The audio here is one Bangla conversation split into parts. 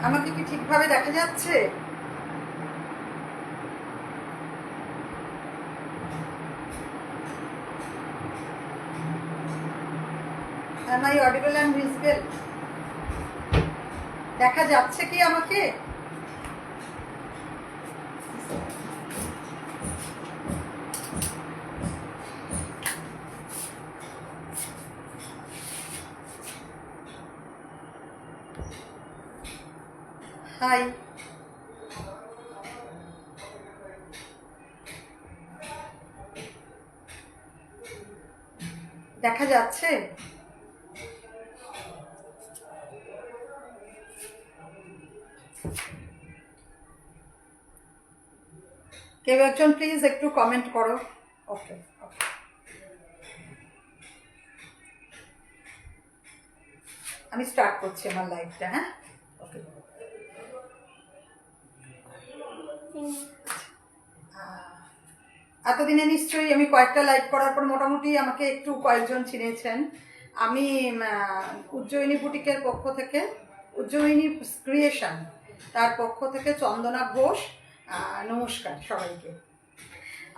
আমাকে কি ঠিকভাবে দেখা যাচ্ছে? Am I audible and visible? দেখা যাচ্ছে কি আমাকে? হাই, দেখা যাচ্ছে? কেউ একজন প্লিজ একটু কমেন্ট করো। ওকে, আমি স্টার্ট করছি আমার লাইভটা। হ্যাঁ, ওকে। এতদিনে নিশ্চয়ই আমি কয়েকটা লাইভ করার পর মোটামুটি আমাকে একটু কয়েকজন চিনেছেন। আমি উজ্জয়িনী বুটিকের পক্ষ থেকে, উজ্জয়িনী ক্রিয়েশন তার পক্ষ থেকে চন্দনা ঘোষ। নমস্কার সবাইকে।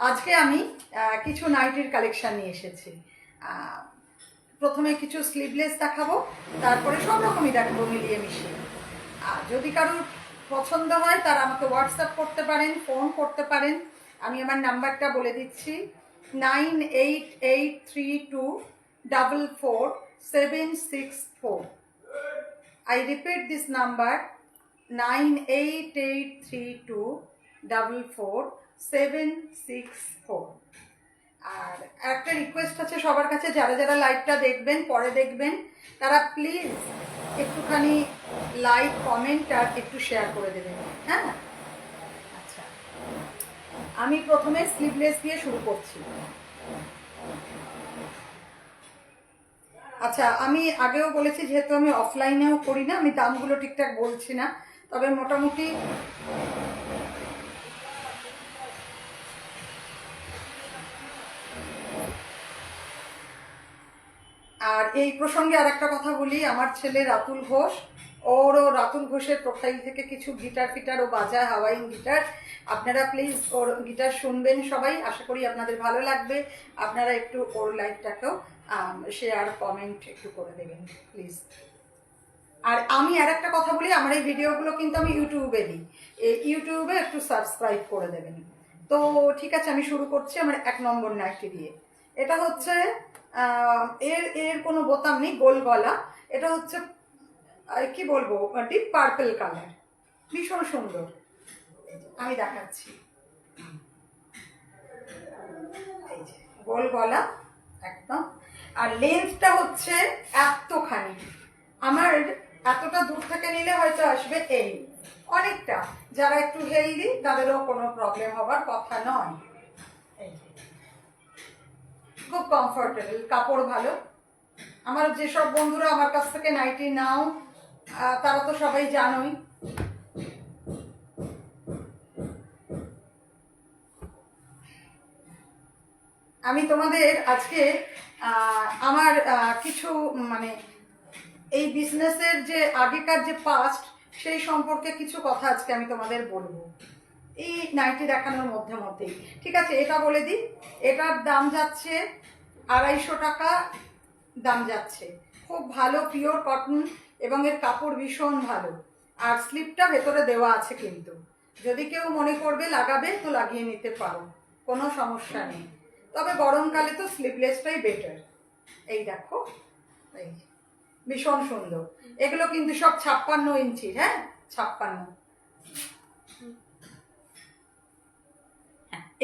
আজকে আমি কিছু নাইটির কালেকশান নিয়ে এসেছি। প্রথমে কিছু স্লিভলেস দেখাবো, তারপরে সব রকমই দেখাবো মিলিয়ে মিশিয়ে। আর যদি কারোর পছন্দ হয় তারা আমাকে হোয়াটসঅ্যাপ করতে পারেন, ফোন করতে পারেন। আমি আমার নাম্বারটা বলে দিচ্ছি, 9883244764। I repeat this number, 9883244764। আর একটা রিকোয়েস্ট আছে সবার কাছে, যারা যারা লাইভটা দেখবেন, পরে দেখবেন, তারা প্লিজ একটুখানি লাইক, কমেন্ট আর একটু শেয়ার করে দেবেন। হ্যাঁ, আচ্ছা, আমি প্রথমে স্লিভলেস দিয়ে শুরু করছি। আচ্ছা, আমি আগেও বলেছি যেহেতু আমি অফলাইনেও করি না, আমি দামগুলো ঠিকঠাক বলছি না, তবে মোটামুটি আর এই প্রসঙ্গে আর একটা কথা বলি, আমার ছেলে রাতুল ঘোষ, ওরও রাতুল ঘোষের প্রোফাইল থেকে কিছু গিটার ফিটার ও বাজায়, হাওয়াইন গিটার। আপনারা প্লিজ ওর গিটার শুনবেন সবাই, আশা করি আপনাদের ভালো লাগবে। আপনারা একটু ওর লাইভটাকেও শেয়ার, কমেন্ট একটু করে দেবেন প্লিজ। আর আমি আর একটা কথা বলি, আমার এই ভিডিওগুলো কিন্তু আমি ইউটিউবে দিই, ইউটিউবে একটু সাবস্ক্রাইব করে দেবেন। তো ঠিক আছে, আমি শুরু করছি আমার 1 নম্বর নাইটি দিয়ে। এটা হচ্ছে এর এর কোনো বোতাম নেই, গোল গলা। এটা হচ্ছে কি বলবো, ডিপ পার্পল কালার, ভীষণ সুন্দর। আমি দেখাচ্ছি, এই যে গোল গলা একদম। আর লেন্থটা হচ্ছে এতখানি, আমার এতটা দূর থেকে নিলে হয়তো আসবে এই অনেকটা। যারা একটু হেলদি তাদেরও কোনো প্রবলেম হবার কথা নয়। খুব কমফোর্টেবল, কাপড় ভালো। আমার যেসব বন্ধুরা আমার কাছ থেকে নাইটি নাও, তারা তো সবাই জানোই। আমি তোমাদের আজকে আমার কিছু মানে এই বিজনেসের যে আগেকার যে পাস্ট, সেই সম্পর্কে কিছু কথা আজকে আমি তোমাদের বলবো এই নাইটি দেখানোর মধ্যে মধ্যেই। ঠিক আছে, এটা বলে দিই, এটার দাম যাচ্ছে 250 টাকা দাম যাচ্ছে। খুব ভালো পিওর কটন এবং এর কাপড় ভীষণ ভালো। আর স্লিপটা ভেতরে দেওয়া আছে, কিন্তু যদি কেউ মনে করবে লাগাবে তো লাগিয়ে নিতে পারো, কোনো সমস্যা নেই। তবে গরমকালে তো স্লিভলেসটাই বেটার। এই দেখো, এই ভীষণ সুন্দর। এগুলো কিন্তু সব 56 ইঞ্চি। হ্যাঁ, 56।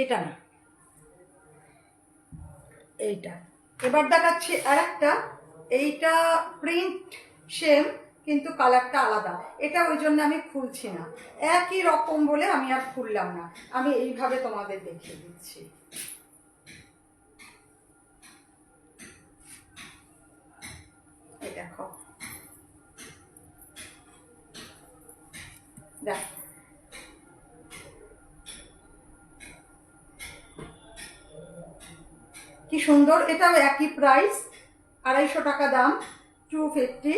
এটা না, এইটা। এবার দেখাচ্ছি আর একটা, এইটা প্রিন্ট সেম কিন্তু কালারটা আলাদা। এটা ওই জন্য আমি খুলছি না, একই রকম বলে আমি আর খুললাম না। আমি এইভাবে তোমাদের দেখিয়ে দিচ্ছি। এই দেখো, দেখো কি সুন্দর, এটাও একই প্রাইস, 250 টাকা দাম, 250।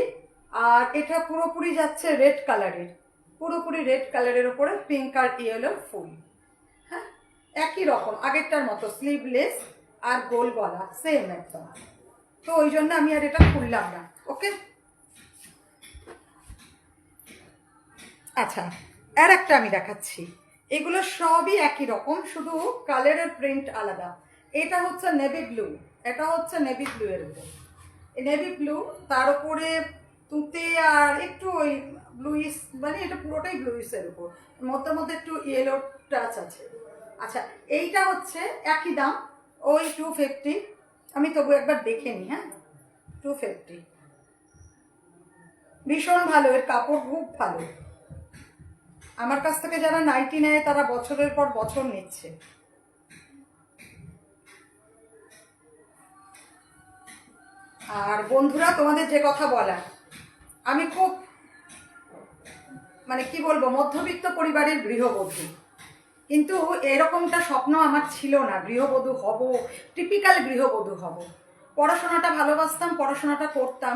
আর এটা পুরোপুরি যাচ্ছে রেড কালারের, পুরোপুরি রেড কালারের ওপরে পিঙ্ক আর ইয়েলো ফুল। হ্যাঁ, একই রকম আগেরটার মতো, স্লিভলেস আর গোল গলা সেম একদম। তো ওই জন্য আমি আর এটা খুললাম না। ওকে, আচ্ছা আর একটা আমি দেখাচ্ছি। এগুলো সবই একই রকম, শুধু কালারের প্রিন্ট আলাদা। এটা হচ্ছে নেভি ব্লু, এটা হচ্ছে নেভি ব্লু এর উপর, নেভি ব্লু, তার উপরে তুতে আর একটু ওই ব্লুইস, মানে এটা পুরোটাই ব্লুইসের উপর, মধ্যে মধ্যে একটু ইয়েলো টাচ আছে। আচ্ছা, এইটা হচ্ছে একই দাম, ওই 250। আমি তবু একবার দেখে নিই। হ্যাঁ, 250, ভীষণ ভালো, এর কাপড় খুব ভালো। আমার কাছ থেকে যারা নাইটি নেয় তারা বছরের পর বছর নিচ্ছে। আর বন্ধুরা, তোমাদের যে কথা বলা, আমি খুব মানে কি বলবো, মধ্যবিত্ত পরিবারের গৃহবধূ, কিন্তু এরকমটা স্বপ্ন আমার ছিল না গৃহবধূ হব, টিপিক্যাল গৃহবধূ হব। পড়াশোনাটা ভালোবাসতাম, পড়াশোনাটা করতাম,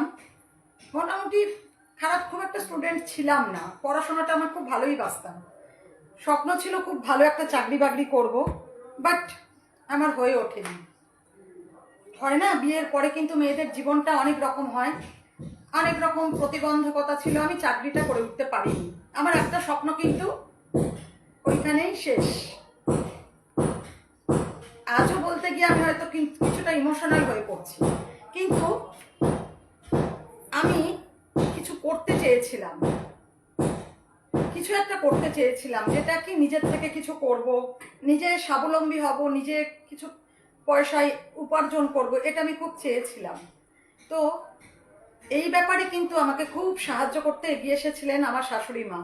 মোটামুটি খারাপ খুব একটা স্টুডেন্ট ছিলাম না, পড়াশোনাটা আমার খুব ভালোই বাসতাম। স্বপ্ন ছিল খুব ভালো একটা চাকরি বাকরি করব, বাট আমার হয়ে ওঠেনি। হয় না, বিয়ের পরে কিন্তু মেয়েদের জীবনটা অনেক রকম হয়, অনেক রকম প্রতিবন্ধকতা ছিল, আমি চাকরিটা করে উঠতে পারিনি। আমার একটা স্বপ্ন কিন্তু ওইখানেই শেষ। আজও বলতে গিয়ে আমি হয়তো কিছুটা ইমোশনাল হয়ে পড়ছি, কিন্তু আমি কিছু করতে চেয়েছিলাম, কিছু একটা করতে চেয়েছিলাম, যেটা কি নিজের থেকে কিছু করব, নিজে স্বাবলম্বী হব, নিজে কিছু পয়সায় উপার্জন করব, এটা আমি খুব চেয়েছিলাম। তো এই ব্যাপারে কিন্তু আমাকে খুব সাহায্য করতে এগিয়ে এসেছিলেন আমার শাশুড়ি মা।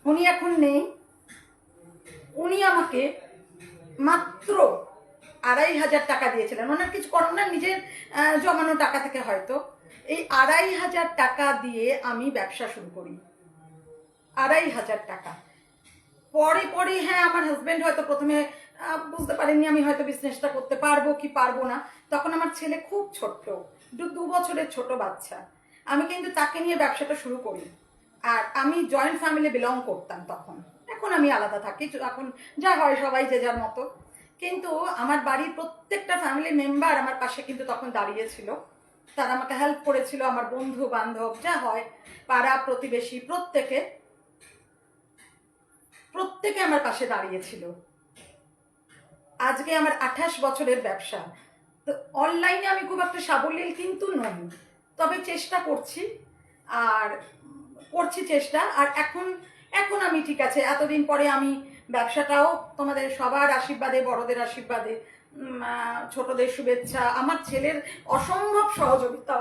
উনি এখন নেই, উনি আমাকে মাত্র 2500 টাকা দিয়েছিলেন। ওনার কিছু করেন না, নিজের জমানো টাকা থেকে হয়তো। এই 2500 টাকা দিয়ে আমি ব্যবসা শুরু করি, 2500 টাকা। পরে পরে হ্যাঁ, আমার হাজব্যান্ড হয়তো প্রথমে বুঝতে পারেননি আমি হয়তো বিজনেসটা করতে পারবো কি পারবো না। তখন আমার ছেলে খুব ছোট্ট, 2 বছরের ছোট বাচ্চা। আমি কিন্তু তাকে নিয়ে ব্যবসাটা শুরু করি। আর আমি জয়েন্ট ফ্যামিলি বিলং করতাম তখন, এখন আমি আলাদা থাকি, এখন যা হয় সবাই যে যার মতো। কিন্তু আমার বাড়ির প্রত্যেকটা ফ্যামিলি মেম্বার আমার পাশে কিন্তু তখন দাঁড়িয়েছিল, তারা আমাকে হেল্প করেছিল, আমার বন্ধু বান্ধব যা হয়, পাড়া প্রতিবেশী প্রত্যেকে প্রত্যেকে আমার পাশে দাঁড়িয়েছিল। আজকে আমার 28 বছরের ব্যবসা। তো অনলাইনে আমি খুব একটা সাবলীল কিন্তু নই, তবে চেষ্টা করছি, আর করছি চেষ্টা। আর এখন এখন আমি ঠিক আছে, এতদিন পরে আমি ব্যবসাটাও তোমাদের সবার আশীর্বাদে, বড়দের আশীর্বাদে, ছোটদের শুভেচ্ছা, আমার ছেলের অসম্ভব সহযোগিতা,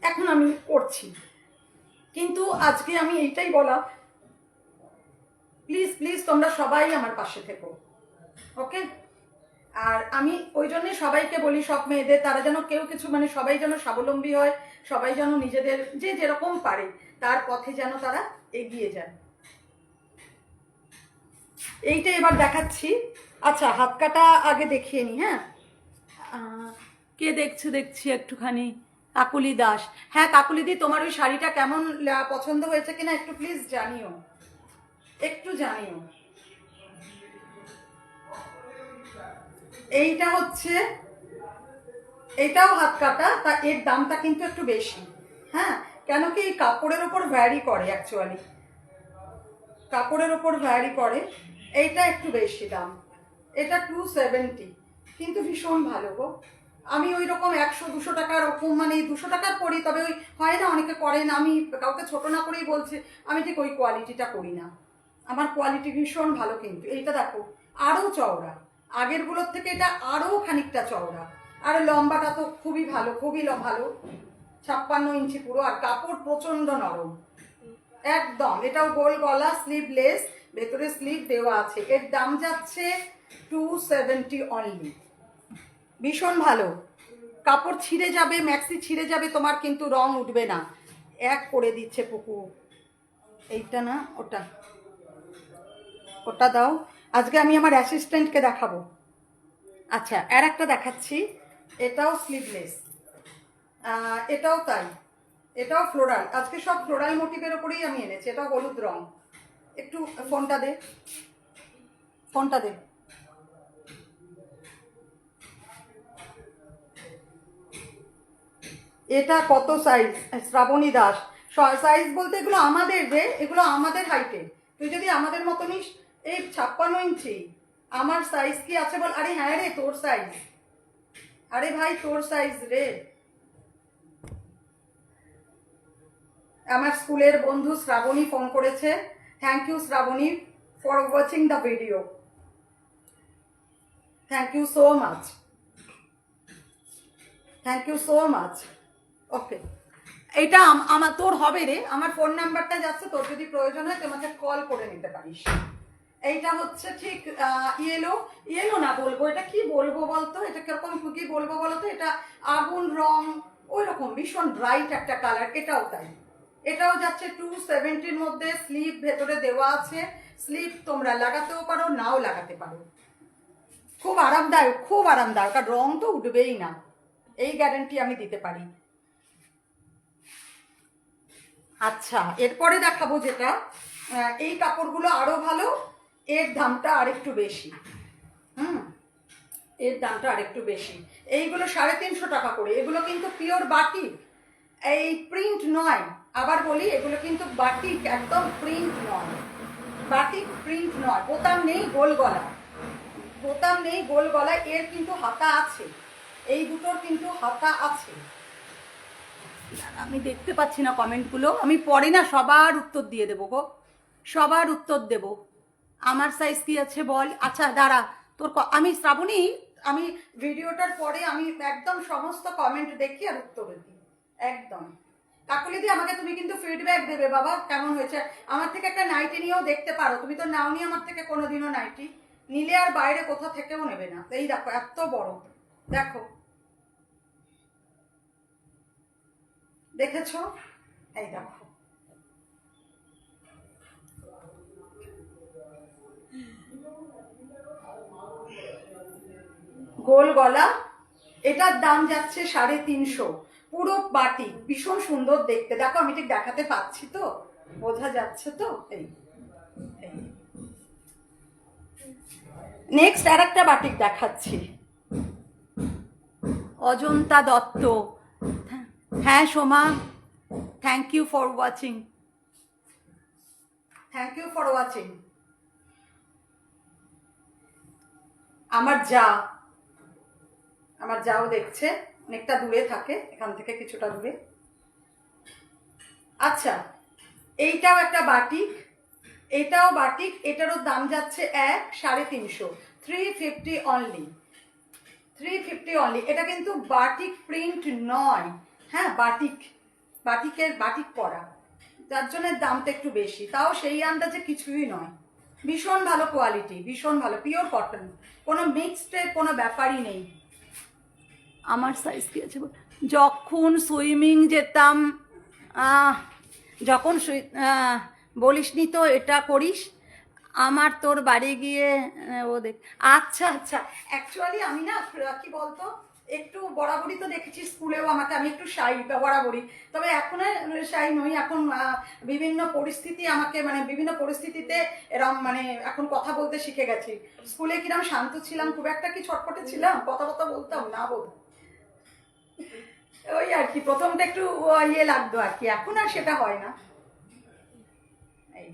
এখন আমি করছি। কিন্তু আজকে আমি এইটাই বলা, প্লিজ প্লিজ তোমরা সবাই আমার পাশে থেকো, ওকে? আর আমি ওই জন্যই সবাইকে বলি, সব মেয়েদের, তারা যেন কেউ কিছু মানে সবাই যেন স্বাবলম্বী হয়, সবাই যেন নিজেদের যে যেরকম পারে তার পথে যেন তারা এগিয়ে যায়। এইটা এবার দেখাচ্ছি। আচ্ছা, হাত কাটা আগে দেখিয়ে নি। হ্যাঁ, কে দেখছি একটুখানি, কাকুলি দাস। হ্যাঁ কাকুলিদি, তোমার ওই শাড়িটা কেমন পছন্দ হয়েছে কিনা একটু প্লিজ জানিও, একটু জানিও। এইটা হচ্ছে, এটাও হাত কাটা, তা এর দামটা কিন্তু একটু বেশি। হ্যাঁ, কেন কি এই কাপড়ের ওপর ভ্যারি করে, অ্যাকচুয়ালি কাপড়ের ওপর ভ্যারি করে। এইটা একটু বেশি দাম, এটা 270, কিন্তু ভীষণ ভালো গো। আমি ওই রকম 100-200 টাকার ওরকম, মানে 200 টাকার করি, তবে ওই হয় না অনেকে করেন, আমি কাউকে ছোট না করেই বলছি, আমি ঠিক ওই কোয়ালিটিটা করি না। আমার কোয়ালিটি ভীষণ ভালো। কিন্তু এইটা দেখো, আরও চওড়া, আগেরগুলোর থেকে এটা আরও খানিকটা চওড়া, আর লম্বাটা তো খুবই ভালো, খুবই ভালো, 56 ইঞ্চি পুরো। আর কাপড় প্রচণ্ড নরম একদম। এটাও গোল গলা, স্লিভলেস, ভেতরে স্লিভ দেওয়া আছে। এর দাম যাচ্ছে 270 অনলি। ভীষণ ভালো, কাপড় ছিঁড়ে যাবে, ম্যাক্সি ছিঁড়ে যাবে, তোমার কিন্তু রং উঠবে না, এক করে দিচ্ছে পুকু। এইটা না, ওটা ওটা দাও। আজকে আমি আমার অ্যাসিস্ট্যান্টকে দেখাবো। আচ্ছা, আর একটা দেখাচ্ছি, এটাও স্লিভলেস, এটাও তাই, এটাও ফ্লোরাল। আজকে সব ফ্লোরাল মোটিভের ওপরেই আমি এনেছি। এটাও হলুদ রং। একটু ফোনটা দে, ফোনটা দে। এটা কত সাইজ? শ্রাবণী দাস, সাইজ বলতে এগুলো আমাদের রে, এগুলো আমাদের হাইটে। তুই যদি আমাদের মতো নিস, এই 56 ইঞ্চি। আমার সাইজ কি আছে বল? আরে হ্যাঁ রে, তোর সাইজ। আরে ভাই, তোর সাইজ রে। আমার স্কুলের বন্ধু শ্রাবণী ফোন করেছে। Thank you Shraboni for watching the video. Thank you so much, thank you so much. Okay, এটা আমার তোর হবে রে। আমার ফোন নাম্বারটা যাচ্ছে, তোর যদি প্রয়োজন হয় তোমাকে কল করে নিতে পারিস। এইটা হচ্ছে ঠিক ইয়েলো, ইয়েলো না বলবো, এটা কি বলবো বলতো, এটা কিরকম কি বলবো বলতো, এটা আগুন রং, ওই রকম ভীষণ ব্রাইট একটা কালার। এটাও তাই, এটাও যাচ্ছে 270-র মধ্যে। স্লিভ ভেতরে দেওয়া আছে, স্লিভ তোমরা লাগাতেও পারো, নাও লাগাতে পারো। খুব আরামদায়ক, খুব আরামদায়ক, আর রং তো উঠবেই না, এই গ্যারান্টি আমি দিতে পারি। আচ্ছা, এরপরে দেখাবো যেটা, এই কাপড়গুলো আরো ভালো, এর দামটা আরেকটু বেশি। এর দামটা আরেকটু বেশি। এইগুলো 350 টাকা করে। এগুলো কিন্তু পিওর বাটিক, এই প্রিন্ট নয়। আবার বলি, এগুলো কিন্তু বাটিক, একদম প্রিন্ট নয়, বাটিক প্রিন্ট নয়। বোতাম নেই, গোল গলা, বোতাম নেই, গোল গলায়। এর কিন্তু হাতা আছে, এই দুটোর কিন্তু হাতা আছে। আমি দেখতে পাচ্ছি না কমেন্টগুলো, আমি পরে না সবার উত্তর দিয়ে দেবো গো, সবার উত্তর দেব। আমার সাইজ কি আছে বল? আচ্ছা দাঁড়া, তোর আমি শ্রাবণী, আমি ভিডিওটার পরে আমি একদম সমস্ত কমেন্ট দেখি আর উত্তর দিই একদম। কাকুলিদি, আমাকে তুমি কিন্তু ফিডব্যাক দেবে বাবা, কেমন হয়েছে। আমার থেকে একটা নাইটি নিয়েও দেখতে পারো, তুমি তো নাও নি আমার থেকে কোনোদিনও নাইটি, নিলে আর বাইরে কোথা থেকেও নেবে না। এই দেখো এত বড়, দেখো, দেখেছো? এই দেখো, গোল গলা। এটার দাম যাচ্ছে 350, পুরো বাটি, ভীষণ সুন্দর দেখতে। দেখো, আমি ঠিক দেখাতে পাচ্ছি তো, বোঝা যাচ্ছে তো? এই নেক্সট আর একটা বাটিক দেখাচ্ছি, অজন্তা দত্ত। হ্যাঁ Soma, thank you for watching, thank you for watching. আমার যা, আমার যাও দেখছে, অনেকটা দূরে থাকে, এখান থেকে কিছুটা দূরে। আচ্ছা, এইটাও একটা বাটিক, এটাও বাটিক, এটারও দাম যাচ্ছে 350, 350 অনলি, 350 অনলি। এটা কিন্তু বাটিক প্রিন্ট নয়, হ্যাঁ বাটিক, বাটিকের বাটিক পরা, যার জন্য দামটা একটু বেশি। তাও সেই আন্দাজে কিছুই নয়, ভীষণ ভালো কোয়ালিটি, ভীষণ ভালো, পিওর কটন, কোনো মিক্সডের কোনো ব্যাপারই নেই। আমার সাইজ কি আছে? যখন সুইমিং যেতাম, যখন বলিসনি তো এটা করিস, আমার তোর বাড়ি গিয়ে ও দেখ। আচ্ছা আচ্ছা, অ্যাকচুয়ালি আমি না কি বলতো, একটু বরাবরই তো দেখেছি স্কুলেও আমাকে, আমি একটু শাই বরাবরই, তবে এখন শাই নই। এখন বিভিন্ন পরিস্থিতি আমাকে, মানে বিভিন্ন পরিস্থিতিতে এরম, মানে এখন কথা বলতে শিখে গেছি। স্কুলে কিরম শান্ত ছিলাম, খুব একটা কি ছটপটে ছিলাম, কথা কথা বলতাম না বোধ, ওই আর কি, প্রথমটা একটু ইয়ে লাগতো আর কি, এখন আর সেটা হয় না। এই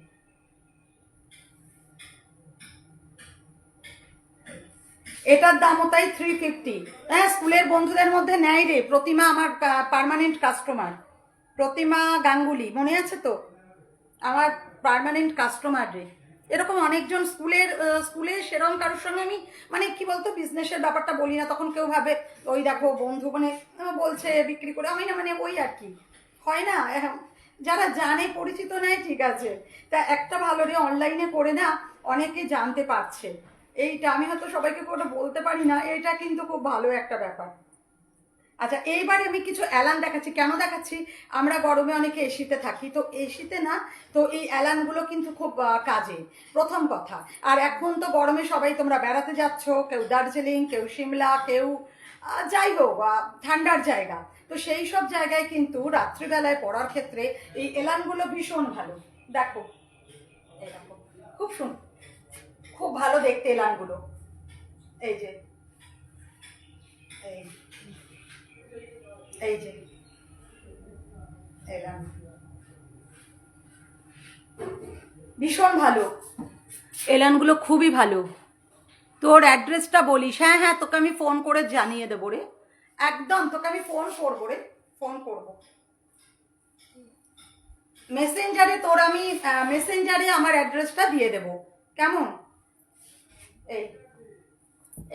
এটার দামও তাই 350। হ্যাঁ, স্কুলের বন্ধুদের মধ্যে নেয় রে, প্রতিমা আমার পার্মানেন্ট কাস্টমার, প্রতিমা গাঙ্গুলি, মনে আছে তো? আমার পার্মানেন্ট কাস্টমার রে। এরকম অনেকজন স্কুলে সেরকম কারোর সঙ্গে আমি, মানে কি বলতো, বিজনেসের ব্যাপারটা বলি না, তখন কেউ ভাবে ওই দেখো বন্ধু, মানে বলছে বিক্রি করে, আমি না, মানে ওই আর কি হয় না, যারা জানে, পরিচিত নেয়, ঠিক আছে। তা একটা ভালো রে, অনলাইনে করে না অনেকে জানতে পারছে, এইটা আমি হয়তো সবাইকে করে বলতে পারি না, এইটা কিন্তু খুব ভালো একটা ব্যাপার। আচ্ছা, এইবারে আমি কিছু অ্যালান দেখাচ্ছি। কেন দেখাচ্ছি? আমরা গরমে অনেকে এসিতে থাকি, তো এসিতে না, তো এই অ্যালানগুলো কিন্তু খুব কাজে, প্রথম কথা। আর এখন তো গরমে সবাই তোমরা বেড়াতে যাচ্ছ, কেউ দার্জিলিং, কেউ সিমলা, কেউ যাই হোক ঠান্ডার জায়গা, তো সেই সব জায়গায় কিন্তু রাত্রিবেলায় পড়ার ক্ষেত্রে এই এলানগুলো ভীষণ ভালো। দেখো, এই দেখো, খুব সুন্দর, খুব ভালো দেখতে এলানগুলো। এই যে, এই এই যে এলান, ভীষণ ভালো এলানগুলো, খুবই ভালো। তোর অ্যাড্রেসটা বলিস। হ্যাঁ হ্যাঁ, তোকে আমি ফোন করে জানিয়ে দেবো রে, একদম তোকে আমি ফোন করবো রে, ফোন করবো মেসেঞ্জারে। তোর আমি মেসেঞ্জারে আমার অ্যাড্রেসটা দিয়ে দেবো, কেমন? এই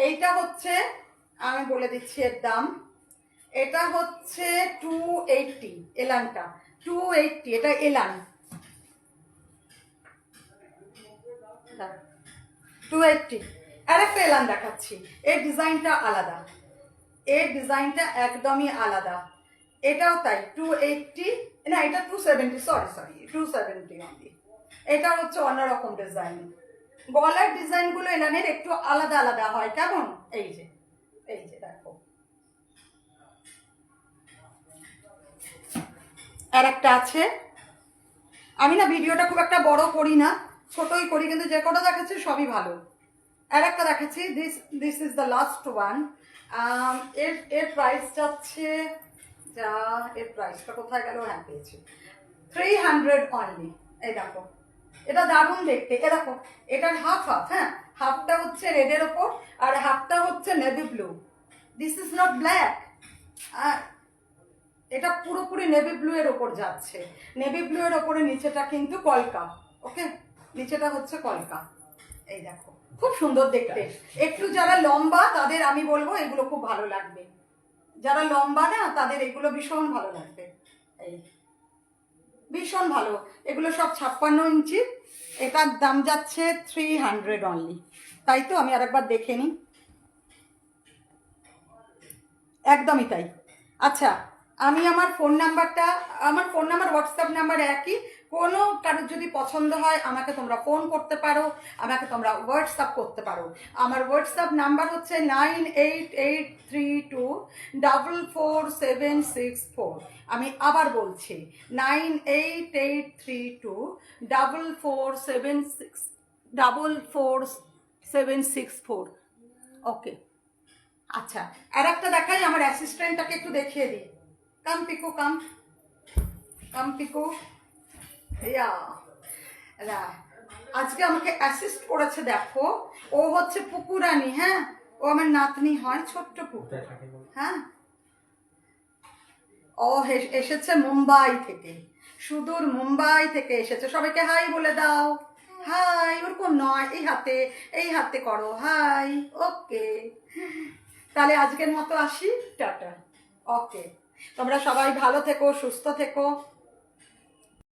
এইটা হচ্ছে, আমি বলে দিচ্ছি এর দাম, এটা হচ্ছে 280 এলানটা, 280, এটা এলান 280। আর একটা এলান দেখাচ্ছি, এর ডিজাইনটা আলাদা, এর ডিজাইনটা একদমই আলাদা। এটাও তাই 280, না এটা 270, সরি 270 অনলি। এটা হচ্ছে অন্যরকম ডিজাইন, গলার ডিজাইনগুলো এলানের একটু আলাদা আলাদা হয়, কেমন? এই যে, এই যে দেখো, আর একটা আছে। আমি না ভিডিওটা খুব একটা বড় করি না, ছোটই করি, কিন্তু যে কটা দেখাচ্ছি সবই ভালো। আর একটা দেখাচ্ছি, this is the last one. এর এর প্রাইস যাচ্ছে, যা এর প্রাইসটা কোথায় গেল, হ্যাঁ পেয়েছি, 300 অনলি। এই দেখো, এটা দারুণ দেখতে। এ দেখো, এটার হাফ হাফ, হ্যাঁ, হাফটা হচ্ছে রেডের ওপর আর হাফটা হচ্ছে navy blue. This is not black, এটা পুরোপুরি নেভি ব্লু এর ওপর যাচ্ছে। নেভি ব্লু এর ওপরে নিচেটা কিন্তু কলকা, ওকে, নিচেটা হচ্ছে কলকা। এই দেখো, খুব সুন্দর দেখতে। একটু যারা লম্বা তাদের আমি বলবো এগুলো খুব ভালো লাগবে, যারা লম্বা না তাদের এগুলো ভীষণ ভালো লাগবে। এই ভীষণ ভালো, এগুলো সব 56 ইঞ্চি। এটার দাম যাচ্ছে 300 অনলি, তাই তো? আমি আরেকবার দেখে নিই, একদমই তাই। আচ্ছা, আমি আমার ফোন নাম্বারটা, আমার ফোন নাম্বার হোয়াটসঅ্যাপ নাম্বার একই। কোনো কারোর যদি পছন্দ হয় আমাকে তোমরা ফোন করতে পারো, আমাকে তোমরা হোয়াটসঅ্যাপ করতে পারো। আমার হোয়াটসঅ্যাপ নাম্বার হচ্ছে 9883244764। আমি আবার বলছি, 9883244764। ওকে, আচ্ছা, আর একটা দেখাই, আমার অ্যাসিস্ট্যান্টটাকে একটু দেখিয়ে দিই। কাম পিকু, কাম কাম পিকু, ইয়া না, আজকে আমাকে অ্যাসিস্ট করেছে, দেখো, ও হচ্ছে পুকুরানি, হ্যাঁ, ও আমার নাতনি হয়, ছোট্ট পুকু, হ্যাঁ। ও এসেছে মুম্বাই থেকে, সুদূর মুম্বাই থেকে এসেছে। সবাইকে হাই বলে দাও, হাই। ওরকম নয়, এই হাতে, এই হাতে করো হাই। ওকে, তাহলে আজকের মতো আসি, টাটা। ওকে, তোমরা সবাই ভালো থেকো, সুস্থ থেকো।